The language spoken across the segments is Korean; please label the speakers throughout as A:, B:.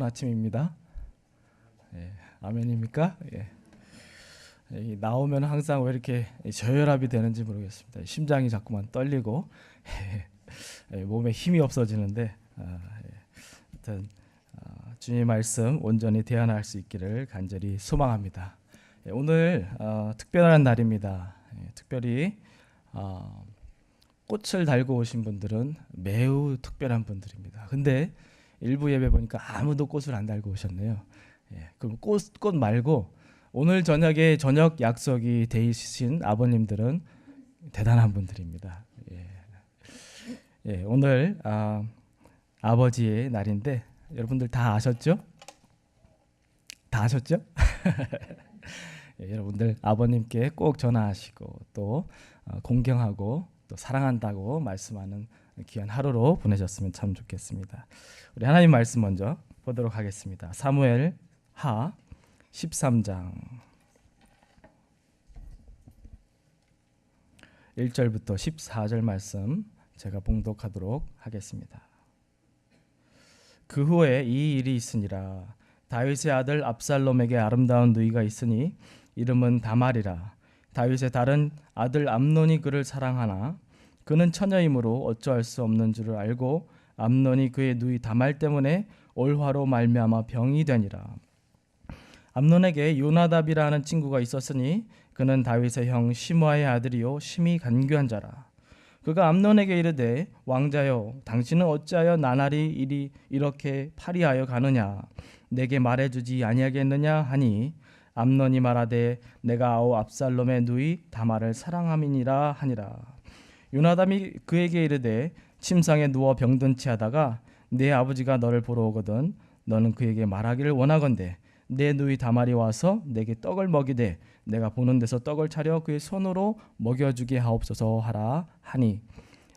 A: 아침입니다. 예, 아멘입니까? 예. 나오면 항상 왜 이렇게 저혈압이 되는지 모르겠습니다. 심장이 자꾸만 떨리고 몸에 힘이 없어지는데 하여튼 주님의 말씀 온전히 대안할 수 있기를 간절히 소망합니다. 오늘 특별한 날입니다. 특별히 꽃을 달고 오신 분들은 매우 특별한 분들입니다. 근데 일부 예배 보니까 아무도 꽃을 안 달고 오셨네요. 그럼 꽃 말고 오늘 저녁에 저녁 약속이 돼 있으신 아버님들은 대단한 분들입니다. 오늘 아버지의 날인데 여러분들 다 아셨죠? 다 아셨죠? 여러분들 아버님께 꼭 전화하시고 또 공경하고 또 사랑한다고 말씀하는 귀한 하루로 보내셨으면 참 좋겠습니다. 우리 하나님 말씀 먼저 보도록 하겠습니다. 사무엘 하 13장 1절부터 14절 말씀 제가 봉독하도록 하겠습니다. 그 후에 이 일이 있으니라. 다윗의 아들 압살롬에게 아름다운 누이가 있으니 이름은 다말이라. 다윗의 다른 아들 암논이 그를 사랑하나 그는 처녀이므로 어찌할 수 없는 줄을 알고 암논이 그의 누이 다말 때문에 올화로 말미암아 병이 되니라. 암논에게 요나답이라는 친구가 있었으니 그는 다윗의 형 시므아의 아들이요 심히 간교한 자라. 그가 암논에게 이르되 왕자여 당신은 어찌하여 나날이 이렇게 파리하여 가느냐 내게 말해주지 아니하겠느냐 하니 암논이 말하되 내가 아우 압살롬의 누이 다말을 사랑함이니라 하니라. 요나답이 그에게 이르되 침상에 누워 병든 채 하다가 내 아버지가 너를 보러 오거든 너는 그에게 말하기를 원하건대 내 누이 다말이 와서 내게 떡을 먹이되 내가 보는 데서 떡을 차려 그의 손으로 먹여주게 하옵소서 하라 하니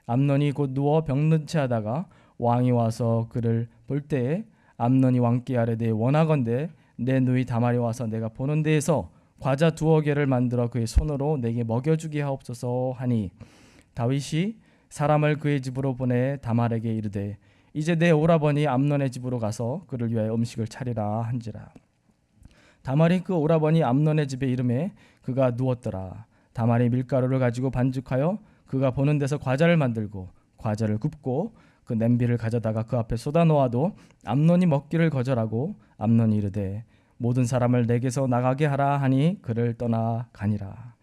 A: 암논이 곧 누워 병든 채 하다가 왕이 와서 그를 볼 때에 암논이 왕께 아뢰되 원하건대 내 누이 다말이 와서 내가 보는 데에서 과자 2개를 만들어 그의 손으로 내게 먹여주게 하옵소서 하니 다윗이 사람을 그의 집으로 보내 다말에게 이르되 이제 내 오라버니 암논의 집으로 가서 그를 위하여 음식을 차리라 한지라. 다말이 그 오라버니 암논의 집에 이르매 그가 누웠더라. 다말이 밀가루를 가지고 반죽하여 그가 보는 데서 과자를 만들고 과자를 굽고 그 냄비를 가져다가 그 앞에 쏟아 놓아도 암논이 먹기를 거절하고 암논이 이르되 모든 사람을 내게서 나가게 하라 하니 그를 떠나 가니라.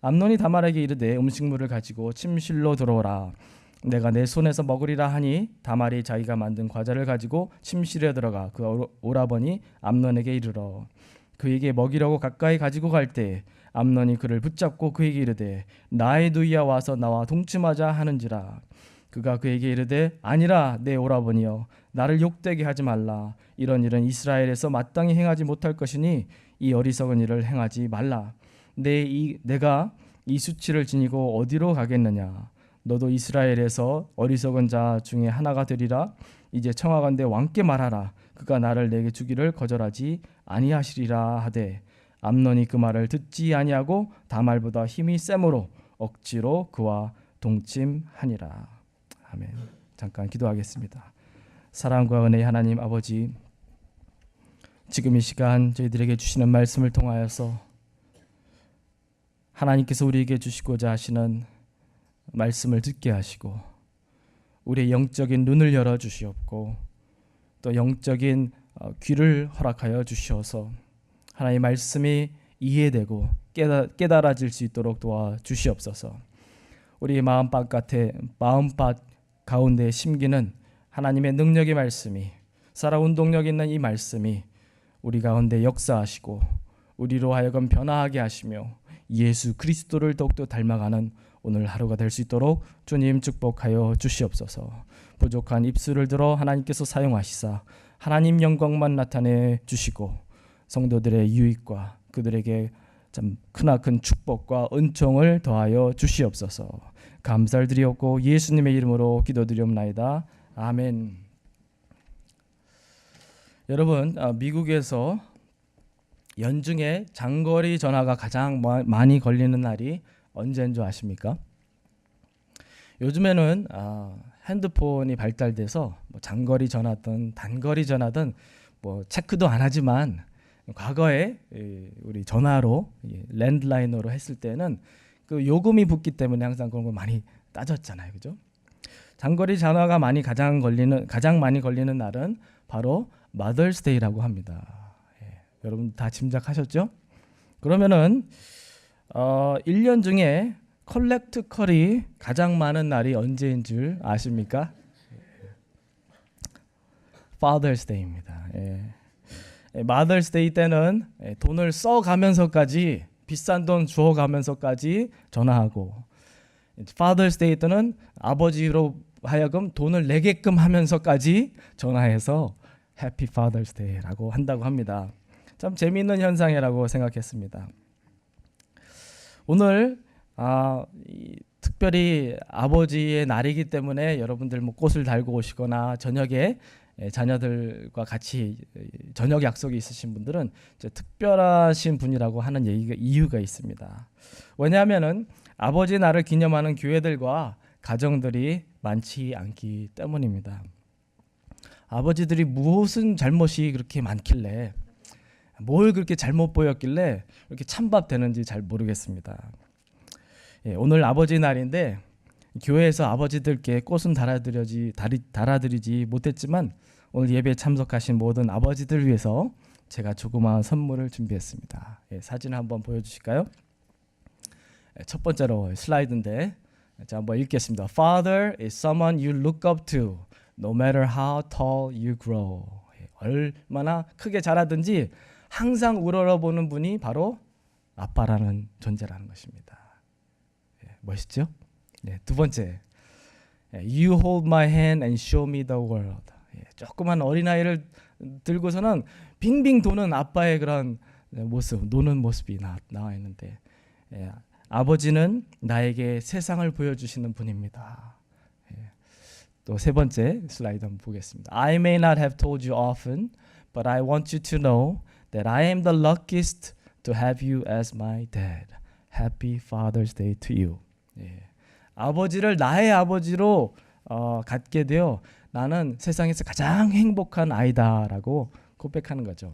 A: 암논이 다말에게 이르되 음식물을 가지고 침실로 들어오라. 내가 내 손에서 먹으리라 하니 다말이 자기가 만든 과자를 가지고 침실에 들어가 그 오라버니 암논에게 이르러 그에게 먹이려고 가까이 가지고 갈 때 암논이 그를 붙잡고 그에게 이르되 나의 누이야 와서 나와 동침하자 하는지라. 그가 그에게 이르되 아니라 내 오라버니여 나를 욕되게 하지 말라. 이런 일은 이스라엘에서 마땅히 행하지 못할 것이니 이 어리석은 일을 행하지 말라. 내가 이 수치를 지니고 어디로 가겠느냐. 너도 이스라엘에서 어리석은 자 중에 하나가 되리라. 이제 청하건대 왕께 말하라. 그가 나를 내게 주기를 거절하지 아니하시리라 하되 암논이 그 말을 듣지 아니하고 다말보다 힘이 세므로 억지로 그와 동침하니라. 아멘. 잠깐 기도하겠습니다. 사랑과 은혜의 하나님 아버지, 지금 이 시간 저희들에게 주시는 말씀을 통하여서 하나님께서 우리에게 주시고자 하시는 말씀을 듣게 하시고 우리의 영적인 눈을 열어 주시옵고 또 영적인 귀를 허락하여 주시어서 하나님의 말씀이 이해되고 깨달아질 수 있도록 도와주시옵소서. 우리의 마음밭 가운데 심기는 하나님의 능력의 말씀이 살아운동력 있는 이 말씀이 우리 가운데 역사하시고 우리로 하여금 변화하게 하시며 예수 그리스도를 더욱더 닮아가는 오늘 하루가 될 수 있도록 주님 축복하여 주시옵소서. 부족한 입술을 들어 하나님께서 사용하시사 하나님 영광만 나타내 주시고 성도들의 유익과 그들에게 참 크나큰 축복과 은총을 더하여 주시옵소서. 감사를 드리옵고 예수님의 이름으로 기도드리옵나이다. 아멘. 여러분, 미국에서 연중에 장거리 전화가 가장 많이 걸리는 날이 언제인 줄 아십니까? 요즘에는 핸드폰이 발달돼서 장거리 전화든 단거리 전화든 뭐 체크도 안 하지만 과거에 우리 전화로 랜드라인으로 했을 때는 그 요금이 붙기 때문에 항상 그런 걸 많이 따졌잖아요, 그죠? 장거리 전화가 가장 많이 걸리는 날은 바로 Mother's Day라고 합니다. 여러분 다 짐작하셨죠? 그러면은 1년 중에 컬렉트 컬이 가장 많은 날이 언제인 줄 아십니까? Father's Day입니다. Mother's Day 때는 돈을 써가면서까지 비싼 돈 주워가면서까지 전화하고, Father's Day 때는 아버지로 하여금 돈을 내게끔 하면서까지 전화해서 Happy Father's Day라고 한다고 합니다. 참 재미있는 현상이라고 생각했습니다. 오늘 특별히 아버지의 날이기 때문에 여러분들 뭐 꽃을 달고 오시거나 저녁에 자녀들과 같이 저녁 약속이 있으신 분들은 특별하신 분이라고 하는 이유가 있습니다. 왜냐하면은 아버지 날을 기념하는 교회들과 가정들이 많지 않기 때문입니다. 아버지들이 무슨 잘못이 그렇게 많길래, 뭘 그렇게 잘못 보였길래 이렇게 찬밥 되는지 잘 모르겠습니다. 오늘 아버지 날인데 교회에서 아버지들께 꽃은 달아드리지 못했지만 오늘 예배에 참석하신 모든 아버지들 위해서 제가 조그마한 선물을 준비했습니다. 사진 한번 보여주실까요? 첫 번째로 슬라이드인데, 자, 한번 읽겠습니다. Father is someone you look up to, no matter how tall you grow. 얼마나 크게 자라든지 항상 우러러보는 분이 바로 아빠라는 존재라는 것입니다. 멋있죠? 두 번째, You hold my hand and show me the world. 조그만 어린아이를 들고서는 빙빙 도는 아빠의 그런 모습, 노는 모습이 나와 있는데, 아버지는 나에게 세상을 보여주시는 분입니다. 또 세 번째 슬라이드 한번 보겠습니다. I may not have told you often, but I want you to know that I am the luckiest to have you as my dad. Happy Father's Day to you. 아버지를 나의 아버지로 갖게 되어 나는 세상에서 가장 행복한 아이다라고 고백하는 거죠.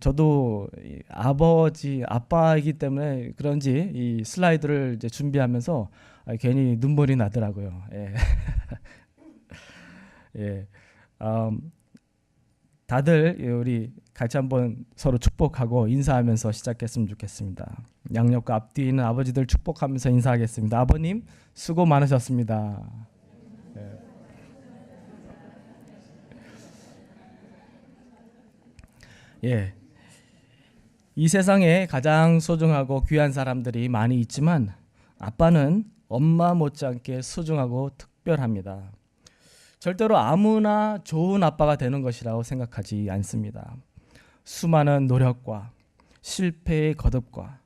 A: 저도 아빠이기 때문에 그런지 이 슬라이드를 이제 준비하면서 괜히 눈물이 나더라고요. 다들 우리 같이 한번 서로 축복하고 인사하면서 시작했으면 좋겠습니다. 양옆과 앞뒤에 있는 아버지들 축복하면서 인사하겠습니다. 아버님 수고 많으셨습니다. 이 세상에 가장 소중하고 귀한 사람들이 많이 있지만 아빠는 엄마 못지않게 소중하고 특별합니다. 절대로 아무나 좋은 아빠가 되는 것이라고 생각하지 않습니다. 수많은 노력과 실패의 거듭과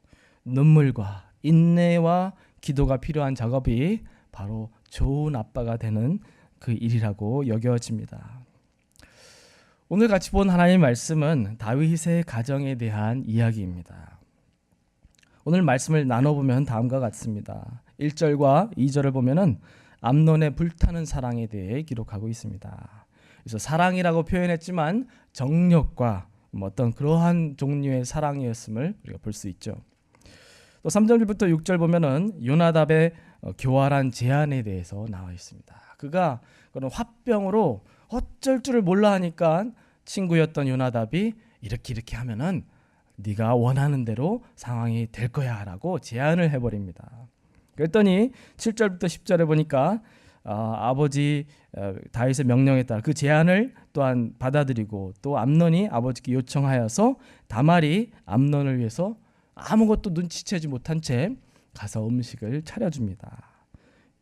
A: 눈물과 인내와 기도가 필요한 작업이 바로 좋은 아빠가 되는 그 일이라고 여겨집니다. 오늘 같이 본 하나님의 말씀은 다윗의 가정에 대한 이야기입니다. 오늘 말씀을 나눠보면 다음과 같습니다. 1절과 2절을 보면은 암논의 불타는 사랑에 대해 기록하고 있습니다. 그래서 사랑이라고 표현했지만 정력과 어떤 그러한 종류의 사랑이었음을 우리가 볼 수 있죠. 또 3절부터 6절 보면은 요나답의 교활한 제안에 대해서 나와 있습니다. 그가 그런 화병으로 어쩔 줄을 몰라 하니까 친구였던 요나답이 이렇게 하면은 네가 원하는 대로 상황이 될 거야라고 제안을 해버립니다. 그랬더니 7절부터 10절에 보니까 아버지 다윗의 명령에 따라 그 제안을 또한 받아들이고 또 암논이 아버지께 요청하여서 다말이 암논을 위해서 아무것도 눈치채지 못한 채 가서 음식을 차려줍니다.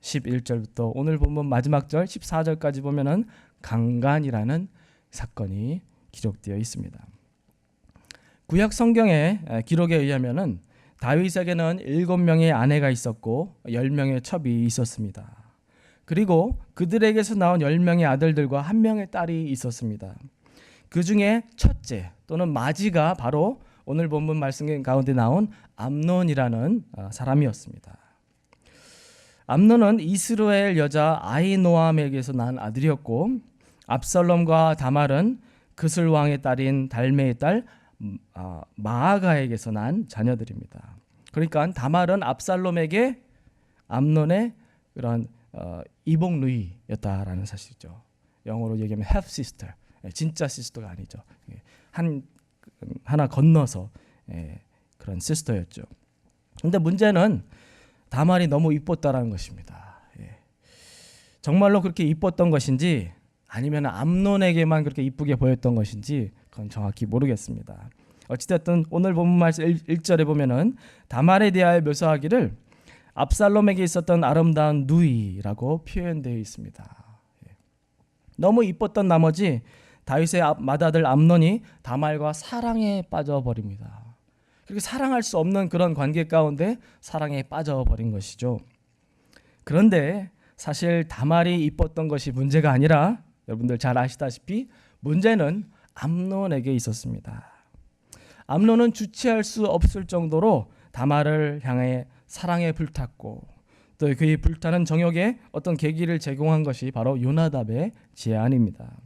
A: 11절부터 오늘 본문 마지막 절 14절까지 보면은 강간이라는 사건이 기록되어 있습니다. 구약 성경의 기록에 의하면은 다윗에게는 7명의 아내가 있었고 10명의 첩이 있었습니다. 그리고 그들에게서 나온 10명의 아들들과 1명의 딸이 있었습니다. 그 중에 첫째 또는 마지가 바로 오늘 본문 말씀 가운데 나온 암논이라는 사람이었습니다. 암논은 이스라엘 여자 아히노암에게서 난 아들이었고 압살롬과 다말은 그슬 왕의 딸인 달메의 딸 마아가에게서 난 자녀들입니다. 그러니까 다말은 압살롬에게 암논의 그런 이복 누이였다라는 사실이죠. 영어로 얘기하면 half sister, 진짜 시스터가 아니죠. 하나 건너서 그런 시스터였죠. 근데 문제는 다말이 너무 이뻤다라는 것입니다. 정말로 그렇게 이뻤던 것인지 아니면 암논에게만 그렇게 이쁘게 보였던 것인지 그건 정확히 모르겠습니다. 어찌됐든 오늘 본문 말씀 1절에 보면은 다말에 대하여 묘사하기를 압살롬에게 있었던 아름다운 누이라고 표현되어 있습니다. 너무 이뻤던 나머지 다윗의 맏아들 암논이 다말과 사랑에 빠져버립니다. 그렇게 사랑할 수 없는 그런 관계 가운데 사랑에 빠져버린 것이죠. 그런데 사실 다말이 이뻤던 것이 문제가 아니라 여러분들 잘 아시다시피 문제는 암논에게 있었습니다. 암논은 주체할 수 없을 정도로 다말을 향해 사랑에 불탔고 또 그의 불타는 정욕에 어떤 계기를 제공한 것이 바로 요나답의 제안입니다.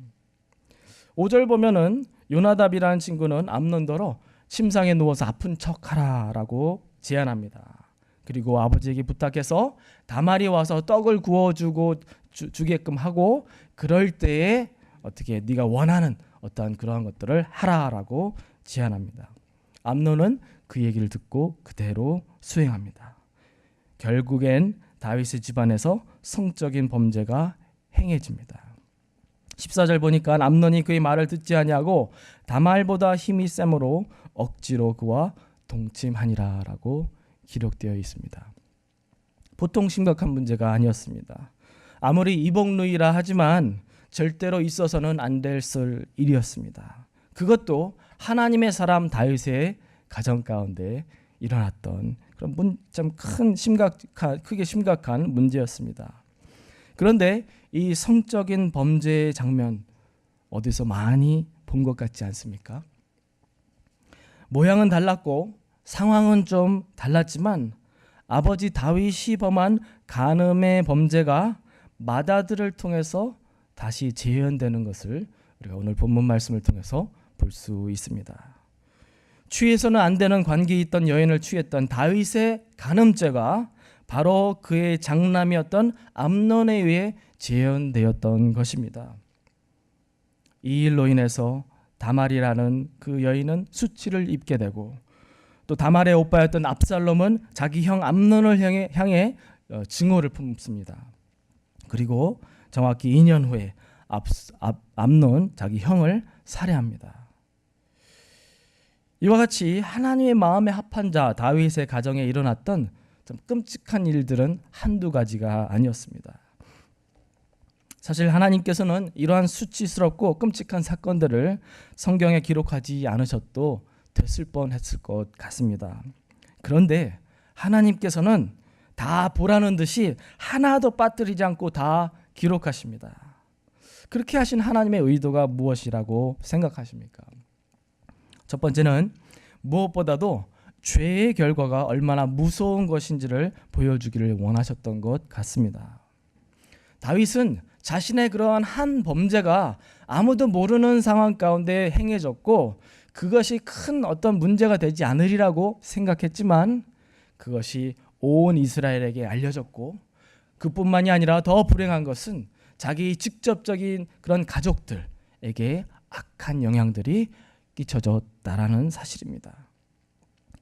A: 5절 보면은 요나답이라는 친구는 암논더러 침상에 누워서 아픈 척하라라고 제안합니다. 그리고 아버지에게 부탁해서 다말이 와서 떡을 구워주고 주게끔 하고 그럴 때에 어떻게 네가 원하는 어떠한 그러한 것들을 하라라고 제안합니다. 암논은 그 얘기를 듣고 그대로 수행합니다. 결국엔 다윗의 집안에서 성적인 범죄가 행해집니다. 14절 보니까 암논이 그의 말을 듣지 아니하고 다말보다 힘이 셈으로 억지로 그와 동침하니라라고 기록되어 있습니다. 보통 심각한 문제가 아니었습니다. 아무리 이복누이라 하지만 절대로 있어서는 안 될 일이었습니다. 그것도 하나님의 사람 다윗의 가정 가운데 일어났던 그런 좀 크게 심각한 문제였습니다. 그런데 이 성적인 범죄의 장면 어디서 많이 본 것 같지 않습니까? 모양은 달랐고 상황은 좀 달랐지만 아버지 다윗이 범한 간음의 범죄가 맏아들을 통해서 다시 재현되는 것을 우리가 오늘 본문 말씀을 통해서 볼 수 있습니다. 취해서는 안 되는 관계에 있던 여인을 취했던 다윗의 간음죄가 바로 그의 장남이었던 암논에 의해 재현되었던 것입니다. 이 일로 인해서 다말이라는 그 여인은 수치를 입게 되고 또 다말의 오빠였던 압살롬은 자기 형 암논을 향해 증오를 품습니다. 그리고 정확히 2년 후에 암논 자기 형을 살해합니다. 이와 같이 하나님의 마음에 합한 자 다윗의 가정에 일어났던 좀 끔찍한 일들은 한두 가지가 아니었습니다. 사실 하나님께서는 이러한 수치스럽고 끔찍한 사건들을 성경에 기록하지 않으셔도 됐을 뻔했을 것 같습니다. 그런데 하나님께서는 다 보라는 듯이 하나도 빠뜨리지 않고 다 기록하십니다. 그렇게 하신 하나님의 의도가 무엇이라고 생각하십니까? 첫 번째는 무엇보다도 죄의 결과가 얼마나 무서운 것인지를 보여주기를 원하셨던 것 같습니다. 다윗은 자신의 그러한 한 범죄가 아무도 모르는 상황 가운데 행해졌고 그것이 큰 어떤 문제가 되지 않으리라고 생각했지만 그것이 온 이스라엘에게 알려졌고 그뿐만이 아니라 더 불행한 것은 자기 직접적인 그런 가족들에게 악한 영향들이 끼쳐졌다라는 사실입니다.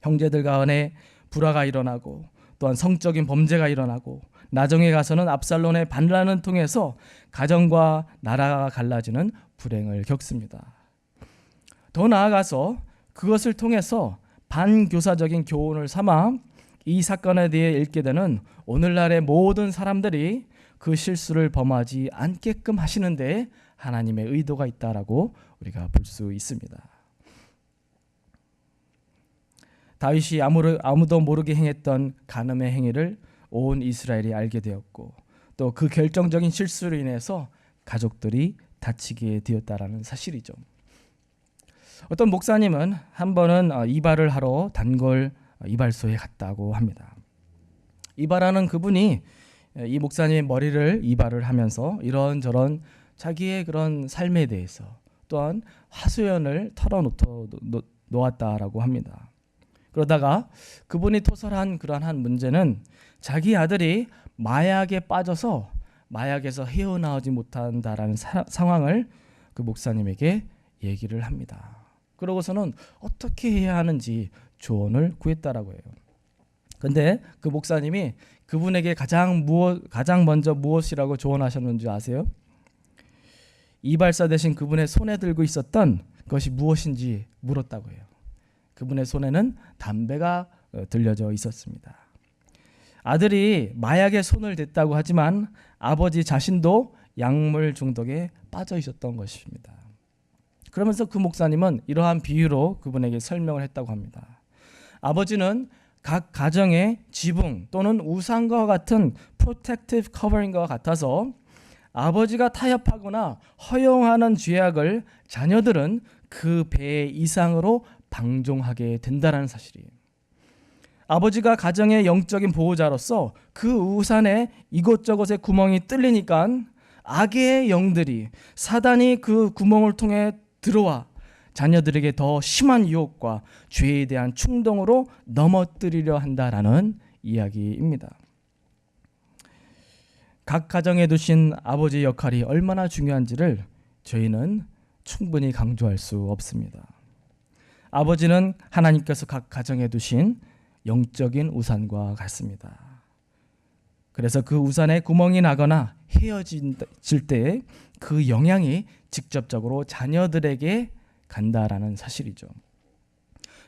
A: 형제들 간에 불화가 일어나고 또한 성적인 범죄가 일어나고 나중에 가서는 압살롬의 반란을 통해서 가정과 나라가 갈라지는 불행을 겪습니다. 더 나아가서 그것을 통해서 반교사적인 교훈을 삼아 이 사건에 대해 읽게 되는 오늘날의 모든 사람들이 그 실수를 범하지 않게끔 하시는데 하나님의 의도가 있다라고 우리가 볼 수 있습니다. 다윗이 아무도 모르게 행했던 간음의 행위를 온 이스라엘이 알게 되었고 또 그 결정적인 실수로 인해서 가족들이 다치게 되었다라는 사실이죠. 어떤 목사님은 한 번은 이발을 하러 단골 이발소에 갔다고 합니다. 이발하는 그분이 이 목사님의 머리를 이발을 하면서 이런저런 자기의 그런 삶에 대해서 또한 하소연을 털어놓았다라고 합니다. 그러다가 그분이 토설한 그러한 문제는 자기 아들이 마약에 빠져서 마약에서 헤어나오지 못한다라는 상황을 그 목사님에게 얘기를 합니다. 그러고서는 어떻게 해야 하는지 조언을 구했다라고 해요. 근데 그 목사님이 그분에게 가장 먼저 무엇이라고 조언하셨는지 아세요? 이발사 대신 그분의 손에 들고 있었던 것이 무엇인지 물었다고 해요. 그분의 손에는 담배가 들려져 있었습니다. 아들이 마약에 손을 댔다고 하지만 아버지 자신도 약물 중독에 빠져 있었던 것입니다. 그러면서 그 목사님은 이러한 비유로 그분에게 설명을 했다고 합니다. 아버지는 각 가정의 지붕 또는 우산과 같은 프로텍티브 커버링과 같아서 아버지가 타협하거나 허용하는 죄악을 자녀들은 그 배 이상으로 방종하게 된다는 사실이에요. 아버지가 가정의 영적인 보호자로서 그 우산에 이곳저곳에 구멍이 뚫리니까 악의 영들이 사단이 그 구멍을 통해 들어와 자녀들에게 더 심한 유혹과 죄에 대한 충동으로 넘어뜨리려 한다라는 이야기입니다. 각 가정에 두신 아버지의 역할이 얼마나 중요한지를 저희는 충분히 강조할 수 없습니다. 아버지는 하나님께서 각 가정에 두신 영적인 우산과 같습니다. 그래서 그 우산에 구멍이 나거나 헤어질 때 그 영향이 직접적으로 자녀들에게 간다라는 사실이죠.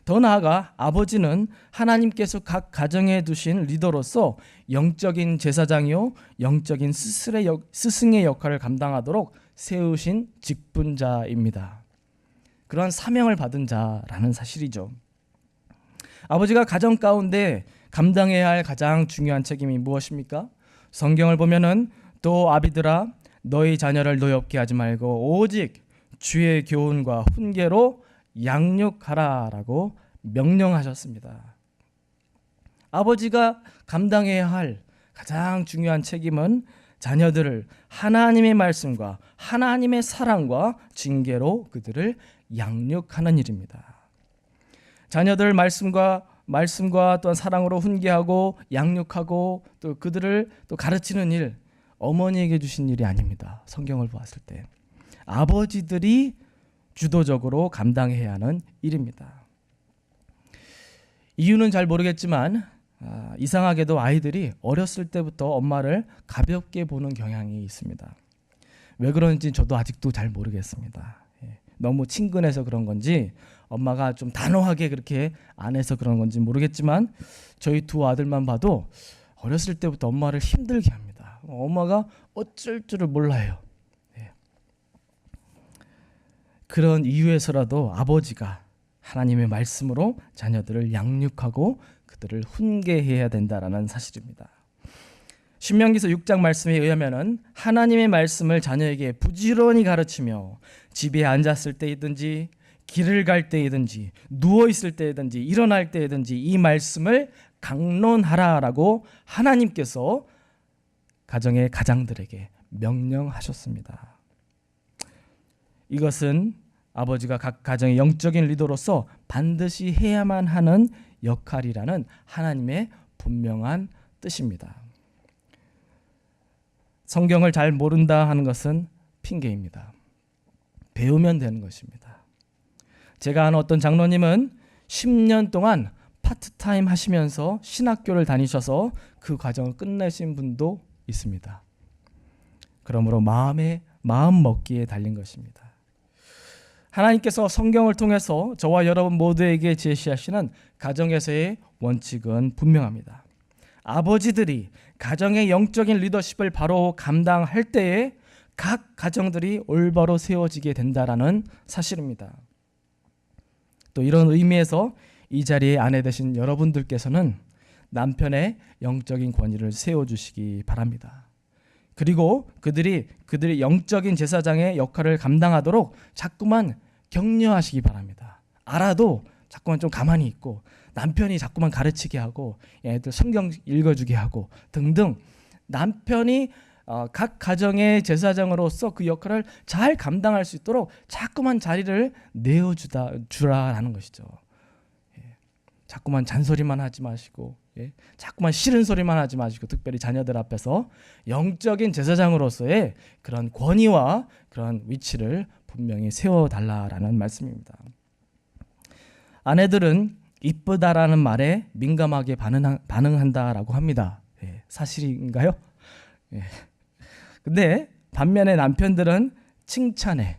A: 더 나아가 아버지는 하나님께서 각 가정에 두신 리더로서 영적인 제사장이요 영적인 스승의 역할을 감당하도록 세우신 직분자입니다. 그런 사명을 받은 자라는 사실이죠. 아버지가 가정 가운데 감당해야 할 가장 중요한 책임이 무엇입니까? 성경을 보면은 또 아비들아 너희 자녀를 노엽게 하지 말고 오직 주의 교훈과 훈계로 양육하라라고 명령하셨습니다. 아버지가 감당해야 할 가장 중요한 책임은 자녀들을 하나님의 말씀과 하나님의 사랑과 징계로 그들을 양육하는 일입니다. 자녀들 말씀과 또한 사랑으로 훈계하고 양육하고 또 그들을 또 가르치는 일, 어머니에게 주신 일이 아닙니다. 성경을 보았을 때 아버지들이 주도적으로 감당해야 하는 일입니다. 이유는 잘 모르겠지만 이상하게도 아이들이 어렸을 때부터 엄마를 가볍게 보는 경향이 있습니다. 왜 그런지 저도 아직도 잘 모르겠습니다. 너무 친근해서 그런 건지 엄마가 좀 단호하게 그렇게 안 해서 그런 건지 모르겠지만 저희 두 아들만 봐도 어렸을 때부터 엄마를 힘들게 합니다. 엄마가 어쩔 줄을 몰라요. 그런 이유에서라도 아버지가 하나님의 말씀으로 자녀들을 양육하고 그들을 훈계해야 된다라는 사실입니다. 신명기서 6장 말씀에 의하면은 하나님의 말씀을 자녀에게 부지런히 가르치며 집에 앉았을 때이든지 길을 갈 때이든지 누워 있을 때이든지 일어날 때이든지 이 말씀을 강론하라라고 하나님께서 가정의 가장들에게 명령하셨습니다. 이것은 아버지가 각 가정의 영적인 리더로서 반드시 해야만 하는 역할이라는 하나님의 분명한 뜻입니다. 성경을 잘 모른다 하는 것은 핑계입니다. 배우면 되는 것입니다. 제가 아는 어떤 장로님은 10년 동안 파트타임 하시면서 신학교를 다니셔서 그 과정을 끝내신 분도 있습니다. 그러므로 마음 먹기에 달린 것입니다. 하나님께서 성경을 통해서 저와 여러분 모두에게 제시하시는 가정에서의 원칙은 분명합니다. 아버지들이 가정의 영적인 리더십을 바로 감당할 때에 각 가정들이 올바로 세워지게 된다라는 사실입니다. 또 이런 의미에서 이 자리에 아내 되신 여러분들께서는 남편의 영적인 권위를 세워주시기 바랍니다. 그리고 그들이 영적인 제사장의 역할을 감당하도록 자꾸만 격려하시기 바랍니다. 알아도 자꾸만 좀 가만히 있고 남편이 자꾸만 가르치게 하고 애들 성경 읽어주게 하고 등등 남편이 각 가정의 제사장으로서 그 역할을 잘 감당할 수 있도록 자꾸만 자리를 주라라는 것이죠. 자꾸만 잔소리만 하지 마시고, 자꾸만 싫은 소리만 하지 마시고, 특별히 자녀들 앞에서 영적인 제사장으로서의 그런 권위와 그런 위치를 분명히 세워달라라는 말씀입니다. 아내들은 이쁘다라는 말에 민감하게 반응한다라고 합니다. 사실인가요? 근데 반면에 남편들은 칭찬에,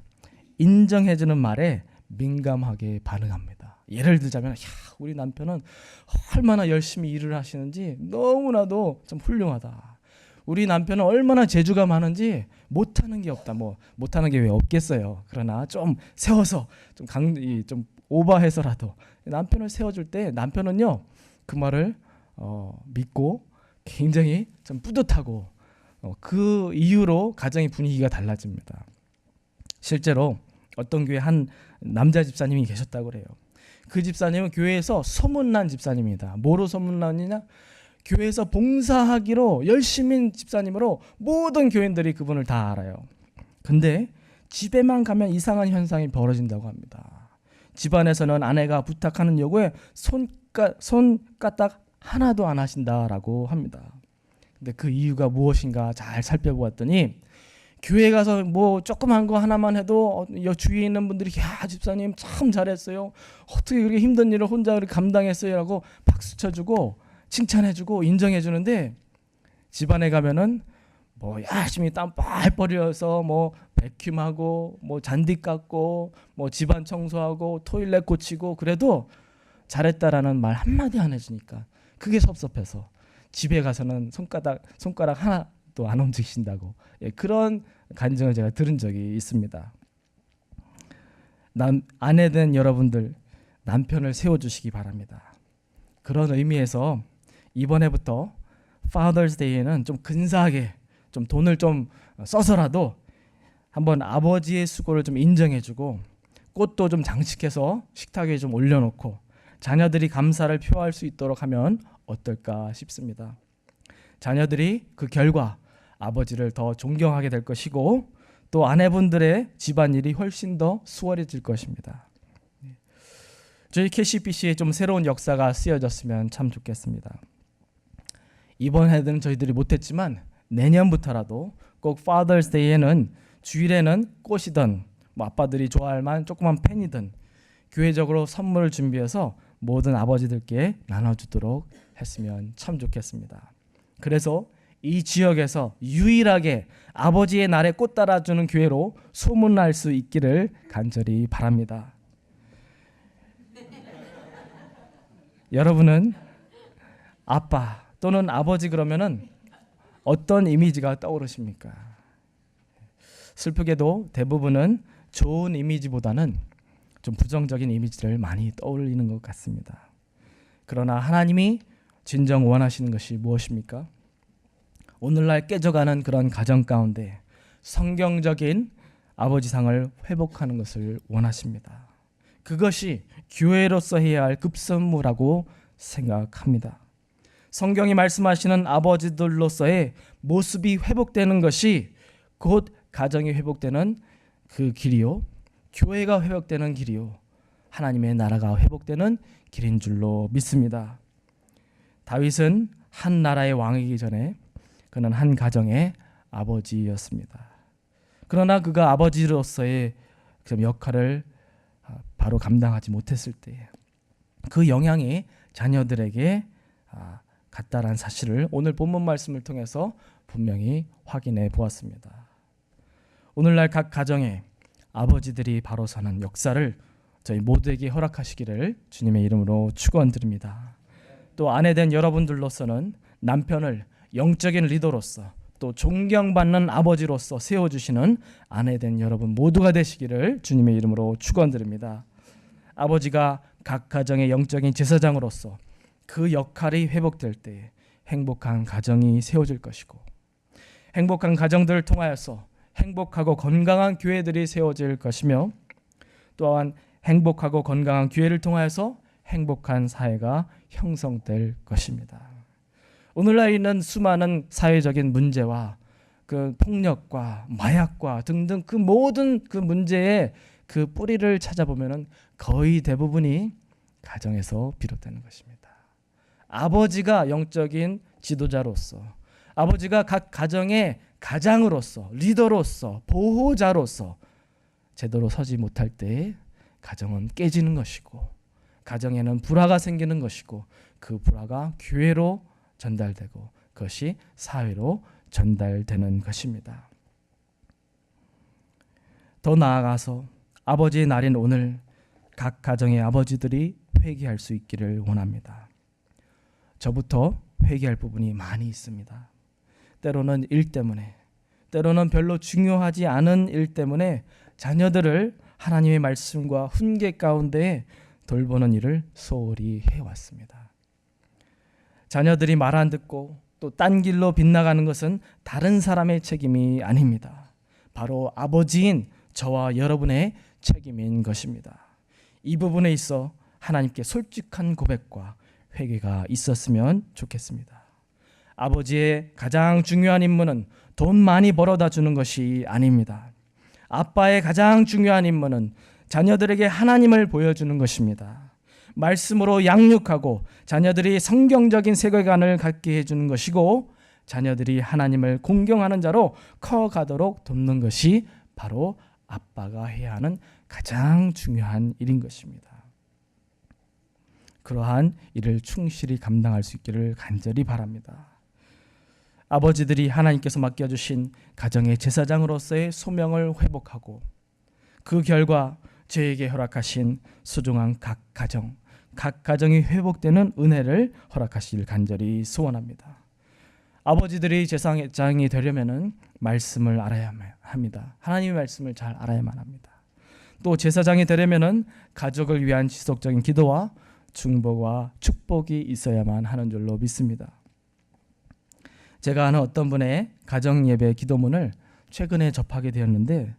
A: 인정해주는 말에 민감하게 반응합니다. 예를 들자면, 우리 남편은 얼마나 열심히 일을 하시는지 너무나도 좀 훌륭하다. 우리 남편은 얼마나 재주가 많은지 못하는 게 없다. 뭐 못하는 게 왜 없겠어요. 그러나 좀 세워서 좀 오버해서라도 남편을 세워줄 때 남편은요 그 말을 믿고 굉장히 좀 뿌듯하고 그 이유로 가정의 분위기가 달라집니다. 실제로 어떤 교회 한 남자 집사님이 계셨다고 그래요. 그 집사님은 교회에서 소문난 집사님입니다. 뭐로 소문나느냐? 교회에서 봉사하기로 열심인 집사님으로 모든 교인들이 그분을 다 알아요. 근데 집에만 가면 이상한 현상이 벌어진다고 합니다. 집안에서는 아내가 부탁하는 요구에 손가락 하나도 안 하신다라고 합니다. 근데 그 이유가 무엇인가 잘 살펴보았더니 교회 가서 뭐 조그만 거 하나만 해도 주위에 있는 분들이 야 집사님 참 잘했어요. 어떻게 그렇게 힘든 일을 혼자 그렇게 감당했어요? 라고 박수 쳐주고 칭찬해주고 인정해주는데 집안에 가면은 뭐 열심히 땀 뻘뻘 흘려서 뭐 백큐하고 뭐 잔디 깎고 뭐 집안 청소하고 토일렛 고치고 그래도 잘했다라는 말 한마디 안 해주니까 그게 섭섭해서 집에 가서는 손가락 하나도 안 움직이신다고 그런 간증을 제가 들은 적이 있습니다. 아내된 여러분들 남편을 세워주시기 바랍니다. 그런 의미에서 이번 해부터 Father's Day에는 좀 근사하게 좀 돈을 좀 써서라도 한번 아버지의 수고를 좀 인정해주고 꽃도 좀 장식해서 식탁에 좀 올려놓고 자녀들이 감사를 표할 수 있도록 하면 어떨까 싶습니다. 자녀들이 그 결과 아버지를 더 존경하게 될 것이고 또 아내분들의 집안일이 훨씬 더 수월해질 것입니다. 저희 KCBC에 좀 새로운 역사가 쓰여졌으면 참 좋겠습니다. 이번 해는 저희들이 못했지만 내년부터라도 꼭 Father's Day에는 주일에는 꽃이든 뭐 아빠들이 좋아할 만한 조그만 펜이든 교회적으로 선물을 준비해서 모든 아버지들께 나눠주도록 했으면 참 좋겠습니다. 그래서 이 지역에서 유일하게 아버지의 날에 꽃 따라주는 교회로 소문날 수 있기를 간절히 바랍니다. 여러분은 아빠 또는 아버지 그러면은 어떤 이미지가 떠오르십니까? 슬프게도 대부분은 좋은 이미지보다는 좀 부정적인 이미지를 많이 떠올리는 것 같습니다. 그러나 하나님이 진정 원하시는 것이 무엇입니까? 오늘날 깨져가는 그런 가정 가운데 성경적인 아버지상을 회복하는 것을 원하십니다. 그것이 교회로서 해야 할 급선무라고 생각합니다. 성경이 말씀하시는 아버지들로서의 모습이 회복되는 것이 곧 가정이 회복되는 그 길이요, 교회가 회복되는 길이요, 하나님의 나라가 회복되는 길인 줄로 믿습니다. 다윗은 한 나라의 왕이기 전에 그는 한 가정의 아버지였습니다. 그러나 그가 아버지로서의 역할을 바로 감당하지 못했을 때 그 영향이 자녀들에게 갔다라는 사실을 오늘 본문 말씀을 통해서 분명히 확인해 보았습니다. 오늘날 각 가정에 아버지들이 바로 서는 역사를 저희 모두에게 허락하시기를 주님의 이름으로 축원드립니다. 또 아내된 여러분들로서는 남편을 영적인 리더로서 또 존경받는 아버지로서 세워주시는 아내된 여러분 모두가 되시기를 주님의 이름으로 축원드립니다. 아버지가 각 가정의 영적인 제사장으로서 그 역할이 회복될 때 행복한 가정이 세워질 것이고 행복한 가정들을 통하여서 행복하고 건강한 교회들이 세워질 것이며 또한 행복하고 건강한 교회를 통하여서 행복한 사회가 형성될 것입니다. 오늘날 있는 수많은 사회적인 문제와 그 폭력과 마약과 등등 그 모든 그 문제의 그 뿌리를 찾아보면은 거의 대부분이 가정에서 비롯되는 것입니다. 아버지가 영적인 지도자로서, 아버지가 각 가정의 가장으로서, 리더로서, 보호자로서 제대로 서지 못할 때 가정은 깨지는 것이고, 가정에는 불화가 생기는 것이고, 그 불화가 교회로 전달되고 그것이 사회로 전달되는 것입니다. 더 나아가서 아버지의 날인 오늘 각 가정의 아버지들이 회개할 수 있기를 원합니다. 저부터 회개할 부분이 많이 있습니다. 때로는 일 때문에, 때로는 별로 중요하지 않은 일 때문에 자녀들을 하나님의 말씀과 훈계 가운데 돌보는 일을 소홀히 해왔습니다. 자녀들이 말 안 듣고 또 딴 길로 빗나가는 것은 다른 사람의 책임이 아닙니다. 바로 아버지인 저와 여러분의 책임인 것입니다. 이 부분에 있어 하나님께 솔직한 고백과 회개가 있었으면 좋겠습니다. 아버지의 가장 중요한 임무는 돈 많이 벌어다 주는 것이 아닙니다. 아빠의 가장 중요한 임무는 자녀들에게 하나님을 보여주는 것입니다. 말씀으로 양육하고 자녀들이 성경적인 세계관을 갖게 해주는 것이고, 자녀들이 하나님을 공경하는 자로 커가도록 돕는 것이 바로 아빠가 해야 하는 가장 중요한 일인 것입니다. 그러한 일을 충실히 감당할 수 있기를 간절히 바랍니다. 아버지들이 하나님께서 맡겨주신 가정의 제사장으로서의 소명을 회복하고, 그 결과 저에게 허락하신 소중한 각 가정이 회복되는 은혜를 허락하시길 간절히 소원합니다. 아버지들이 제사장이 되려면은 말씀을 알아야 합니다. 하나님의 말씀을 잘 알아야만 합니다. 또 제사장이 되려면은 가족을 위한 지속적인 기도와 중보와 축복이 있어야만 하는 줄로 믿습니다. 제가 아는 어떤 분의 가정예배 기도문을 최근에 접하게 되었는데,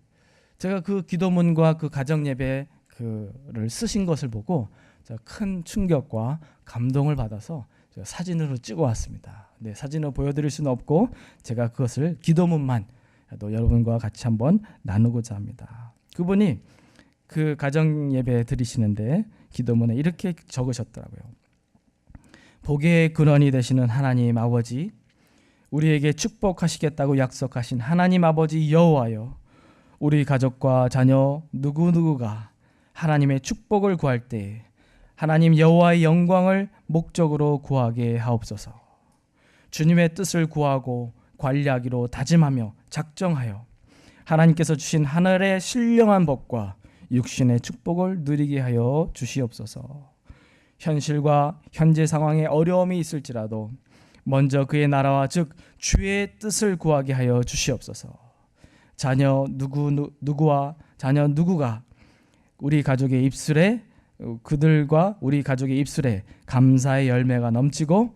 A: 제가 그 기도문과 그 가정예배 그를 쓰신 것을 보고 큰 충격과 감동을 받아서 제가 사진으로 찍어 왔습니다. 네, 사진을 보여드릴 수는 없고 제가 그것을 기도문만 또 여러분과 같이 한번 나누고자 합니다. 그분이 그 가정예배 드리시는데 기도문에 이렇게 적으셨더라고요. 복의 근원이 되시는 하나님 아버지, 우리에게 축복하시겠다고 약속하신 하나님 아버지 여호와여, 우리 가족과 자녀 누구누구가 하나님의 축복을 구할 때 하나님 여호와의 영광을 목적으로 구하게 하옵소서. 주님의 뜻을 구하고 관리하기로 다짐하며 작정하여 하나님께서 주신 하늘의 신령한 법과 육신의 축복을 누리게 하여 주시옵소서. 현실과 현재 상황에 어려움이 있을지라도 먼저 그의 나라와 즉 주의 뜻을 구하게 하여 주시옵소서. 자녀 누구와 자녀 누구가 우리 가족의 입술에 그들과 우리 가족의 입술에 감사의 열매가 넘치고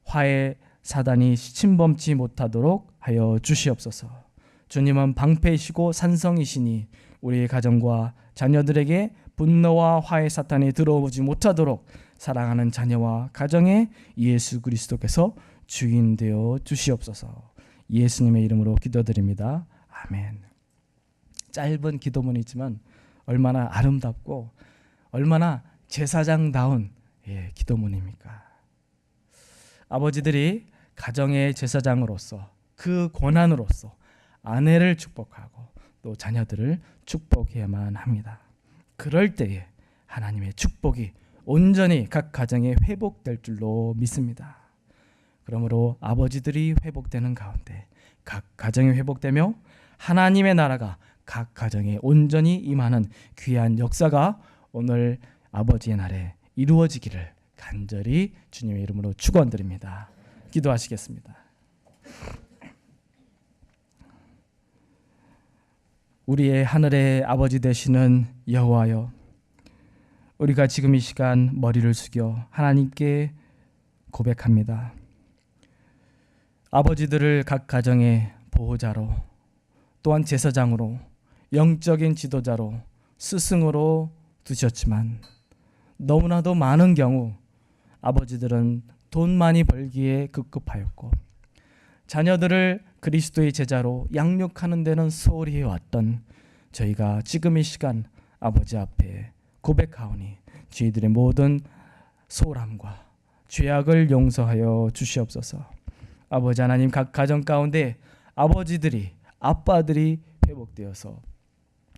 A: 화해 사단이 침범치 못하도록 하여 주시옵소서. 주님은 방패이시고 산성이시니 우리 가정과 자녀들에게 분노와 화해 사탄이 들어오지 못하도록 사랑하는 자녀와 가정에 예수 그리스도께서 주인 되어 주시옵소서. 예수님의 이름으로 기도드립니다. 아멘. 짧은 기도문이지만 얼마나 아름답고 얼마나 제사장다운 기도문입니까? 아버지들이 가정의 제사장으로서 그 권한으로서 아내를 축복하고 또 자녀들을 축복해야만 합니다. 그럴 때에 하나님의 축복이 온전히 각 가정에 회복될 줄로 믿습니다. 그러므로 아버지들이 회복되는 가운데 각 가정이 회복되며 하나님의 나라가 각 가정에 온전히 임하는 귀한 역사가 오늘 아버지의 날에 이루어지기를 간절히 주님의 이름으로 축원드립니다. 기도하시겠습니다. 우리의 하늘의 아버지 되시는 여호와여, 우리가 지금 이 시간 머리를 숙여 하나님께 고백합니다. 아버지들을 각 가정의 보호자로, 또한 제사장으로, 영적인 지도자로, 스승으로 두셨지만 너무나도 많은 경우 아버지들은 돈 많이 벌기에 급급하였고 자녀들을 그리스도의 제자로 양육하는 데는 소홀히 해왔던 저희가 지금 이 시간 아버지 앞에 고백하오니 저희들의 모든 소홀함과 죄악을 용서하여 주시옵소서. 아버지 하나님, 각 가정 가운데 아버지들이, 아빠들이 회복되어서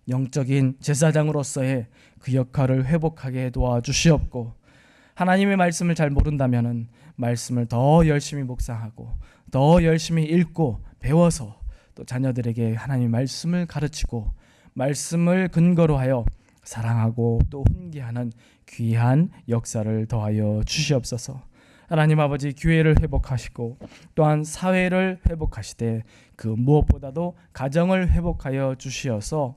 A: 영적인 제사장으로서의 그 역할을 회복하게 도와주시옵고, 하나님의 말씀을 잘 모른다면 말씀을 더 열심히 묵상하고 더 열심히 읽고 배워서 또 자녀들에게 하나님의 말씀을 가르치고 말씀을 근거로 하여 사랑하고 또 훈계하는 귀한 역사를 더하여 주시옵소서. 하나님 아버지, 교회를 회복하시고 또한 사회를 회복하시되 그 무엇보다도 가정을 회복하여 주시어서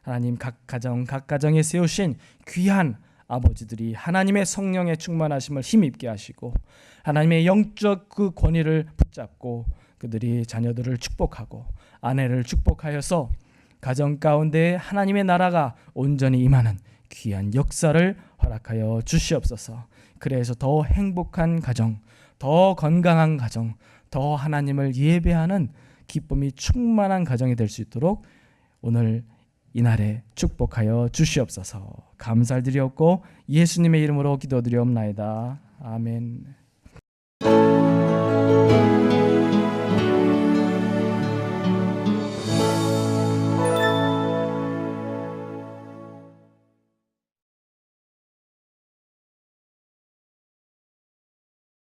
A: 하나님 각 가정에 세우신 귀한 아버지들이 하나님의 성령의 충만하심을 힘입게 하시고 하나님의 영적 그 권위를 붙잡고 그들이 자녀들을 축복하고 아내를 축복하여서 가정 가운데 하나님의 나라가 온전히 임하는 귀한 역사를 허락하여 주시옵소서. 그래서 더 행복한 가정, 더 건강한 가정, 더 하나님을 예배하는 기쁨이 충만한 가정이 될 수 있도록 오늘 이날에 축복하여 주시옵소서. 감사드리옵고 예수님의 이름으로 기도드리옵나이다. 아멘.